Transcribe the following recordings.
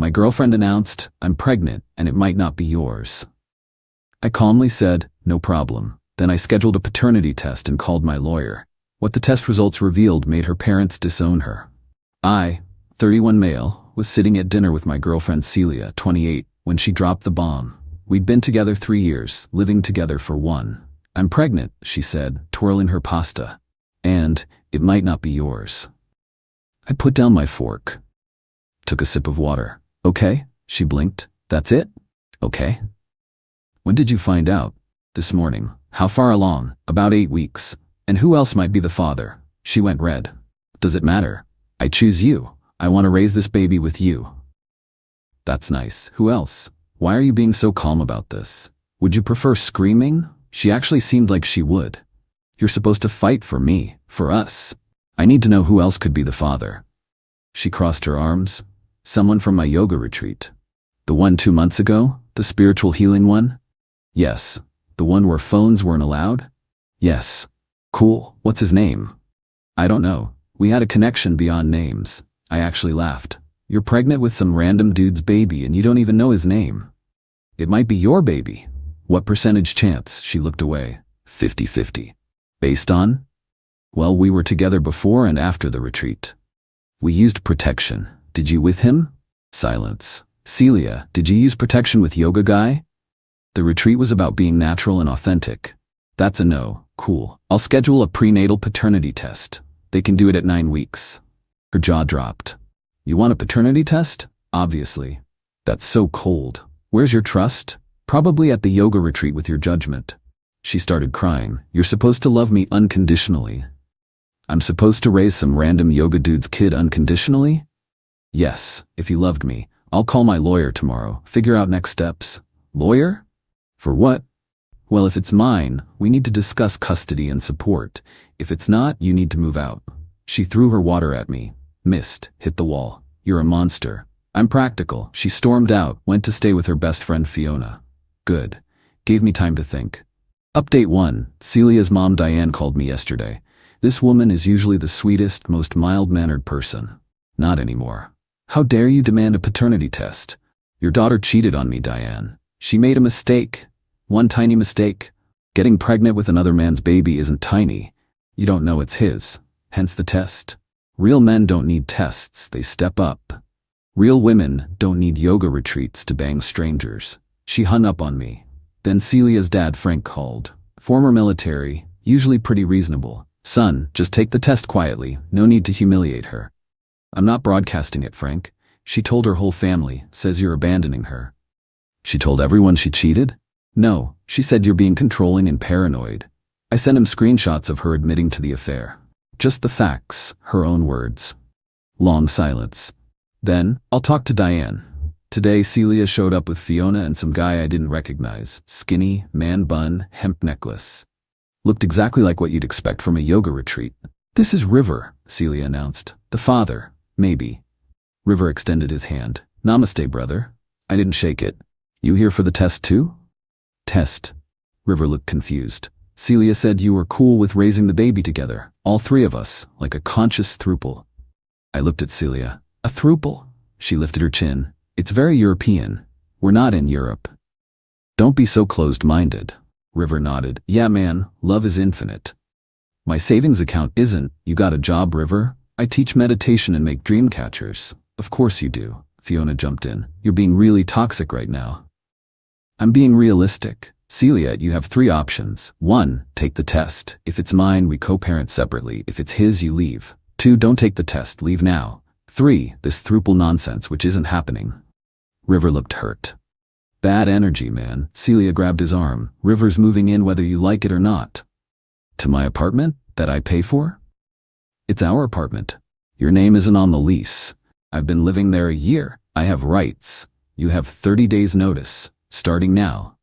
My girlfriend announced, I'm pregnant and it might not be yours. I calmly said, no problem. Then I scheduled a paternity test and called my lawyer. What the test results revealed made her parents disown her. I, 31 male, was sitting at dinner with my girlfriend Celia, 28, when she dropped the bomb. We'd been together 3 years, living together for 1. I'm pregnant, she said, twirling her pasta. And it might not be yours. I put down my fork. Took a sip of water. Okay, she blinked. That's it? Okay. When did you find out? This morning. How far along? About 8 weeks. And who else might be the father? She went red. Does it matter? I choose you. I want to raise this baby with you. That's nice. Who else? Why are you being so calm about this? Would you prefer screaming? She actually seemed like she would. You're supposed to fight for me, for us. I need to know who else could be the father. She crossed her arms. Someone from my yoga retreat. The one 2 months ago? The spiritual healing one? Yes. The one where phones weren't allowed? Yes. Cool. What's his name? I don't know. We had a connection beyond names. I actually laughed. You're pregnant with some random dude's baby and you don't even know his name. It might be your baby. What percentage chance? She looked away. 50-50. Based on? Well, we were together before and after the retreat. We used protection. Did you with him? Silence. Celia, did you use protection with yoga guy? The retreat was about being natural and authentic. That's a no. Cool. I'll schedule a prenatal paternity test. They can do it at 9 weeks. Her jaw dropped. You want a paternity test? Obviously. That's so cold. Where's your trust? Probably at the yoga retreat with your judgment. She started crying. You're supposed to love me unconditionally. I'm supposed to raise some random yoga dude's kid unconditionally? Yes, if you loved me. I'll call my lawyer tomorrow, figure out next steps. Lawyer? For what? Well, if it's mine, we need to discuss custody and support. If it's not, you need to move out. She threw her water at me. Missed, hit the wall. You're a monster. I'm practical. She stormed out, went to stay with her best friend Fiona. Good. Gave me time to think. Update 1. Celia's mom Diane called me yesterday. This woman is usually the sweetest, most mild-mannered person. Not anymore. How dare you demand a paternity test? Your daughter cheated on me, Diane. She made a mistake. One tiny mistake. Getting pregnant with another man's baby isn't tiny. You don't know it's his. Hence the test. Real men don't need tests, they step up. Real women don't need yoga retreats to bang strangers. She hung up on me. Then Celia's dad Frank called. Former military, usually pretty reasonable. Son, just take the test quietly, no need to humiliate her. I'm not broadcasting it, Frank. She told her whole family, says you're abandoning her. She told everyone she cheated? No, she said you're being controlling and paranoid. I sent him screenshots of her admitting to the affair. Just the facts, her own words. Long silence. Then, I'll talk to Diane. Today, Celia showed up with Fiona and some guy I didn't recognize. Skinny, man bun, hemp necklace. Looked exactly like what you'd expect from a yoga retreat. This is River, Celia announced. The father, maybe. River extended his hand. Namaste, brother. I didn't shake it. You here for the test too? Test. River looked confused. Celia said you were cool with raising the baby together, all 3 of us, like a conscious throuple. I looked at Celia. A throuple? She lifted her chin. It's very European. We're not in Europe. Don't be so closed-minded. River nodded. Yeah, man, love is infinite. My savings account isn't. You got a job, River? I teach meditation and make dream catchers. Of course you do. Fiona jumped in. You're being really toxic right now. I'm being realistic. Celia, you have 3 options. 1, take the test. If it's mine, we co-parent separately. If it's his, you leave. 2, don't take the test, leave now. 3, this throuple nonsense, which isn't happening. River looked hurt. Bad energy, man. Celia grabbed his arm. River's moving in whether you like it or not. To my apartment? That I pay for? It's our apartment. Your name isn't on the lease. I've been living there a year. I have rights. You have 30 days notice. Starting now.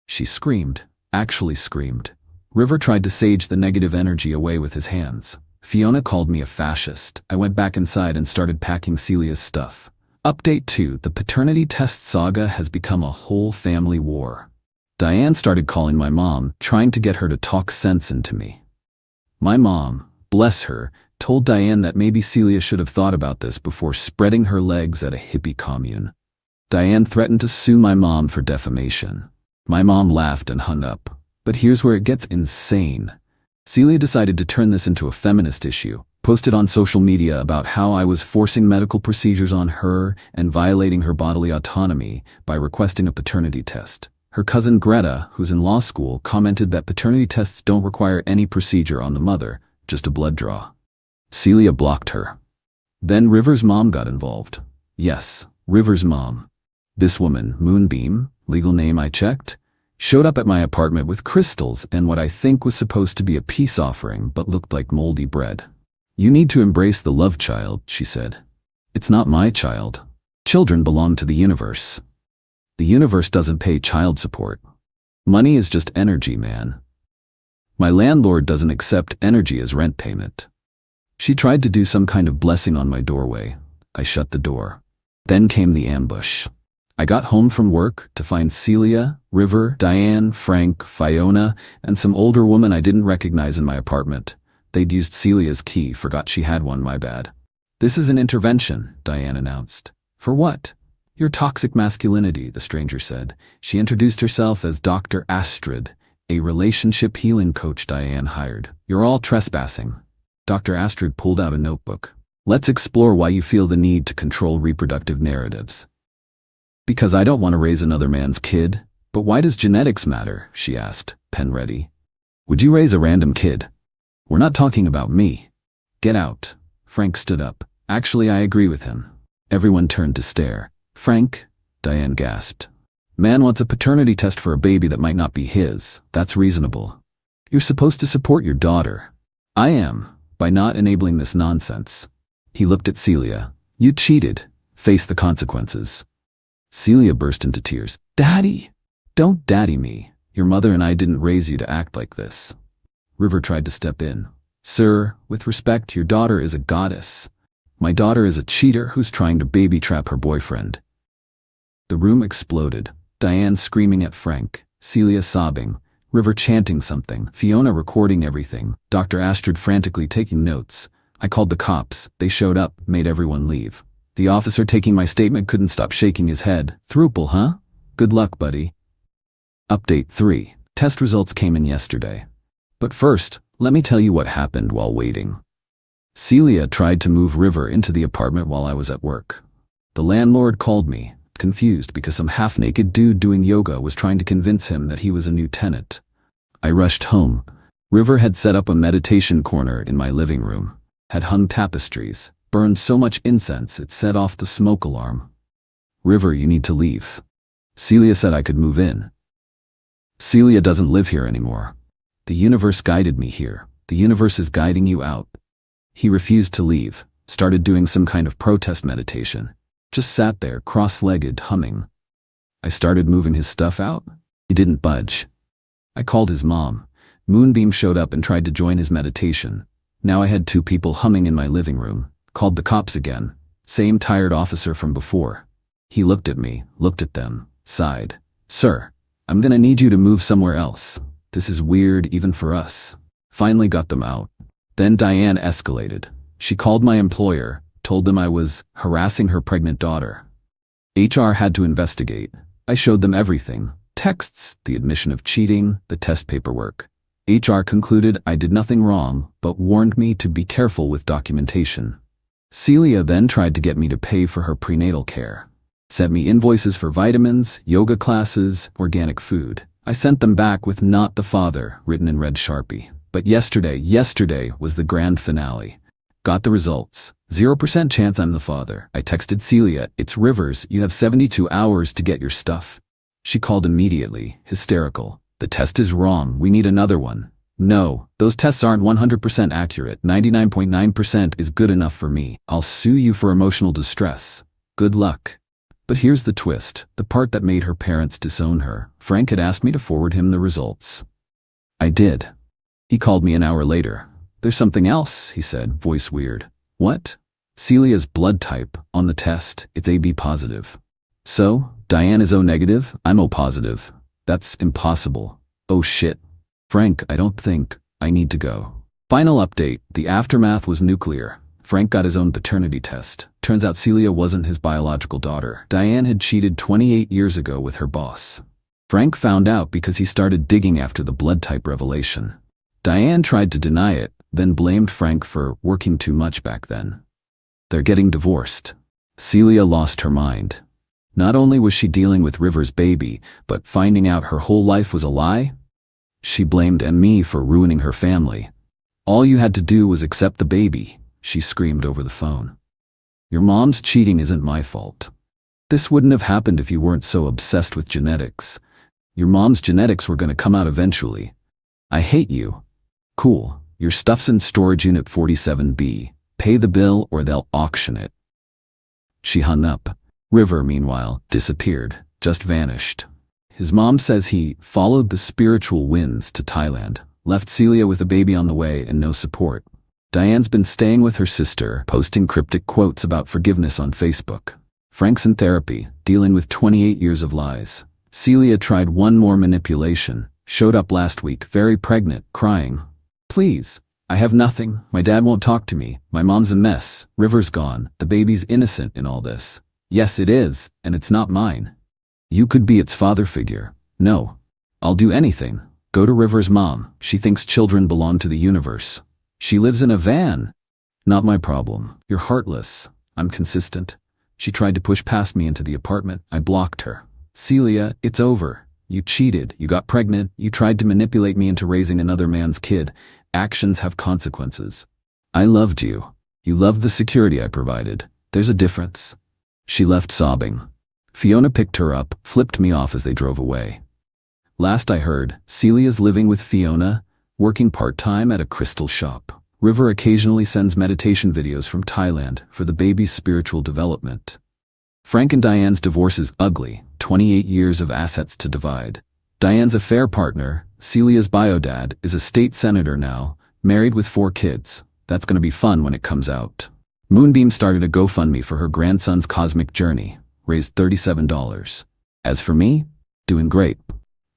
She screamed, actually screamed. River tried to sage the negative energy away with his hands. Fiona called me a fascist. I went back inside and started packing Celia's stuff. Update 2. The paternity test saga has become a whole family war. Diane started calling my mom, trying to get her to talk sense into me. My mom, bless her, told Diane that maybe Celia should have thought about this before spreading her legs at a hippie commune. Diane threatened to sue my mom for defamation. My mom laughed and hung up. But here's where it gets insane. Celia decided to turn this into a feminist issue, posted on social media about how I was forcing medical procedures on her and violating her bodily autonomy by requesting a paternity test. Her cousin Greta, who's in law school, commented that paternity tests don't require any procedure on the mother, just a blood draw. Celia blocked her. Then River's mom got involved. Yes, River's mom. This woman, Moonbeam, legal name I checked, showed up at my apartment with crystals and what I think was supposed to be a peace offering but looked like moldy bread. You need to embrace the love child, she said. It's not my child. Children belong to the universe. The universe doesn't pay child support. Money is just energy, man. My landlord doesn't accept energy as rent payment. She tried to do some kind of blessing on my doorway. I shut the door. Then came the ambush. I got home from work to find Celia, River, Diane, Frank, Fiona, and some older woman I didn't recognize in my apartment. They'd used Celia's key, forgot she had one, my bad. This is an intervention, Diane announced. For what? Your toxic masculinity, the stranger said. She introduced herself as Dr. Astrid, a relationship healing coach Diane hired. You're all trespassing. Dr. Astrid pulled out a notebook. Let's explore why you feel the need to control reproductive narratives. Because I don't want to raise another man's kid. But why does genetics matter? She asked, pen ready. Would you raise a random kid? We're not talking about me. Get out. Frank stood up. Actually, I agree with him. Everyone turned to stare. Frank? Diane gasped. Man wants a paternity test for a baby that might not be his. That's reasonable. You're supposed to support your daughter. I am, by not enabling this nonsense. He looked at Celia. You cheated. Face the consequences. Celia burst into tears. Daddy! Don't daddy me. Your mother and I didn't raise you to act like this. River tried to step in. Sir, with respect, your daughter is a goddess. My daughter is a cheater who's trying to baby trap her boyfriend. The room exploded. Diane screaming at Frank, Celia sobbing, River chanting something, Fiona recording everything, Dr. Astrid frantically taking notes. I called the cops. They showed up, made everyone leave. The officer taking my statement couldn't stop shaking his head. Thruple, huh? Good luck, buddy. Update 3. Test results came in yesterday. But first, let me tell you what happened while waiting. Celia tried to move River into the apartment while I was at work. The landlord called me, confused because some half-naked dude doing yoga was trying to convince him that he was a new tenant. I rushed home. River had set up a meditation corner in my living room, had hung tapestries, burned so much incense it set off the smoke alarm. River, you need to leave. Celia said I could move in. Celia doesn't live here anymore. The universe guided me here. The universe is guiding you out. He refused to leave, started doing some kind of protest meditation. Just sat there, cross-legged, humming. I started moving his stuff out. He didn't budge. I called his mom. Moonbeam showed up and tried to join his meditation. Now I had 2 people humming in my living room. Called the cops again. Same tired officer from before. He looked at me, looked at them, sighed. Sir, I'm gonna need you to move somewhere else. This is weird even for us. Finally got them out. Then Diane escalated. She called my employer, told them I was harassing her pregnant daughter. HR had to investigate. I showed them everything. Texts, the admission of cheating, the test paperwork. HR concluded I did nothing wrong, but warned me to be careful with documentation. Celia then tried to get me to pay for her prenatal care. Sent me invoices for vitamins, yoga classes, organic food. I sent them back with "not the father" written in red Sharpie. But yesterday was the grand finale. Got the results. 0% chance I'm the father. I texted Celia, it's Rivers, you have 72 hours to get your stuff. She called immediately, hysterical. The test is wrong, we need another one. No, those tests aren't 100% accurate. 99.9% is good enough for me. I'll sue you for emotional distress. Good luck. But here's the twist, the part that made her parents disown her. Frank had asked me to forward him the results. I did. He called me an hour later. There's something else, he said, voice weird. What? Celia's blood type, on the test, it's AB positive. So, Diane is O negative, I'm O positive. That's impossible. Oh shit. Frank, I don't think I need to go. Final update, the aftermath was nuclear. Frank got his own paternity test. Turns out Celia wasn't his biological daughter. Diane had cheated 28 years ago with her boss. Frank found out because he started digging after the blood type revelation. Diane tried to deny it, then blamed Frank for working too much back then. They're getting divorced. Celia lost her mind. Not only was she dealing with River's baby, but finding out her whole life was a lie? She blamed me for ruining her family. All you had to do was accept the baby, she screamed over the phone. Your mom's cheating isn't my fault. This wouldn't have happened if you weren't so obsessed with genetics. Your mom's genetics were going to come out eventually. I hate you. Cool, your stuff's in storage unit 47B. Pay the bill or they'll auction it. She hung up. River, meanwhile, disappeared, just vanished. His mom says he followed the spiritual winds to Thailand, left Celia with a baby on the way and no support. Diane's been staying with her sister, posting cryptic quotes about forgiveness on Facebook. Frank's in therapy, dealing with 28 years of lies. Celia tried one more manipulation, showed up last week, very pregnant, crying. Please, I have nothing, my dad won't talk to me, my mom's a mess, River's gone, the baby's innocent in all this. Yes, it is, and it's not mine. You could be its father figure. No. I'll do anything. Go to River's mom. She thinks children belong to the universe. She lives in a van. Not my problem. You're heartless. I'm consistent. She tried to push past me into the apartment. I blocked her. Celia, it's over. You cheated. You got pregnant. You tried to manipulate me into raising another man's kid. Actions have consequences. I loved you. You loved the security I provided. There's a difference. She left sobbing. Fiona picked her up, flipped me off as they drove away. Last I heard, Celia's living with Fiona, working part-time at a crystal shop. River occasionally sends meditation videos from Thailand for the baby's spiritual development. Frank and Diane's divorce is ugly, 28 years of assets to divide. Diane's affair partner, Celia's bio-dad, is a state senator now, married with 4 kids. That's gonna be fun when it comes out. Moonbeam started a GoFundMe for her grandson's cosmic journey, raised $37. As for me, doing great.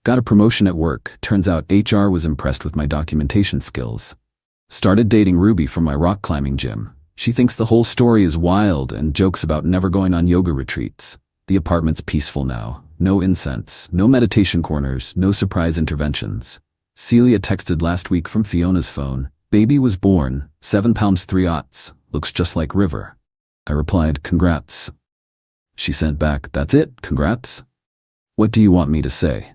Got a promotion at work, turns out HR was impressed with my documentation skills. Started dating Ruby from my rock climbing gym. She thinks the whole story is wild and jokes about never going on yoga retreats. The apartment's peaceful now. No incense, no meditation corners, no surprise interventions. Celia texted last week from Fiona's phone. Baby was born, 7 pounds 3 ounces. Looks just like River. I replied, congrats. She sent back, that's it, congrats? What do you want me to say?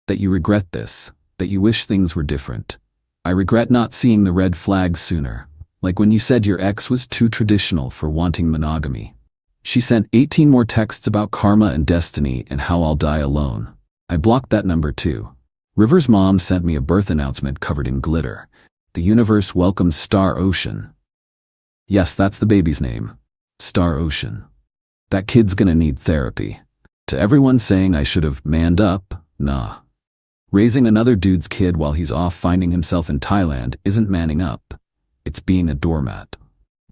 That you regret this, that you wish things were different. I regret not seeing the red flags sooner, like when you said your ex was too traditional for wanting monogamy. She sent 18 more texts about karma and destiny and how I'll die alone. I blocked that number too. River's mom sent me a birth announcement covered in glitter. The universe welcomes Star Ocean. Yes, that's the baby's name. Star Ocean. That kid's gonna need therapy. To everyone saying I should have manned up, nah. Raising another dude's kid while he's off finding himself in Thailand isn't manning up. It's being a doormat.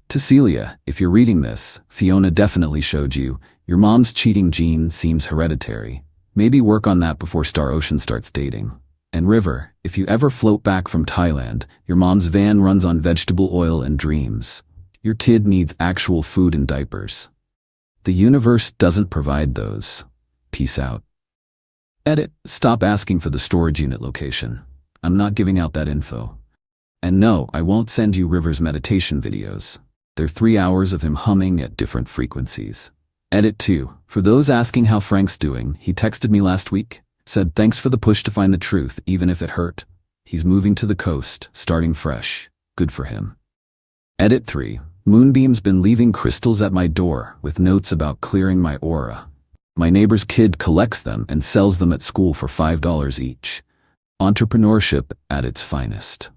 To Celia, if you're reading this, Fiona definitely showed you, your mom's cheating gene seems hereditary. Maybe work on that before Star Ocean starts dating. And River, if you ever float back from Thailand, your mom's van runs on vegetable oil and dreams. Your kid needs actual food and diapers. The universe doesn't provide those. Peace out. Edit. Stop asking for the storage unit location. I'm not giving out that info. And no, I won't send you River's meditation videos. They're 3 hours of him humming at different frequencies. Edit 2. For those asking how Frank's doing, he texted me last week, said thanks for the push to find the truth, even if it hurt. He's moving to the coast, starting fresh. Good for him. Edit 3. Moonbeam's been leaving crystals at my door with notes about clearing my aura. My neighbor's kid collects them and sells them at school for $5 each. Entrepreneurship at its finest.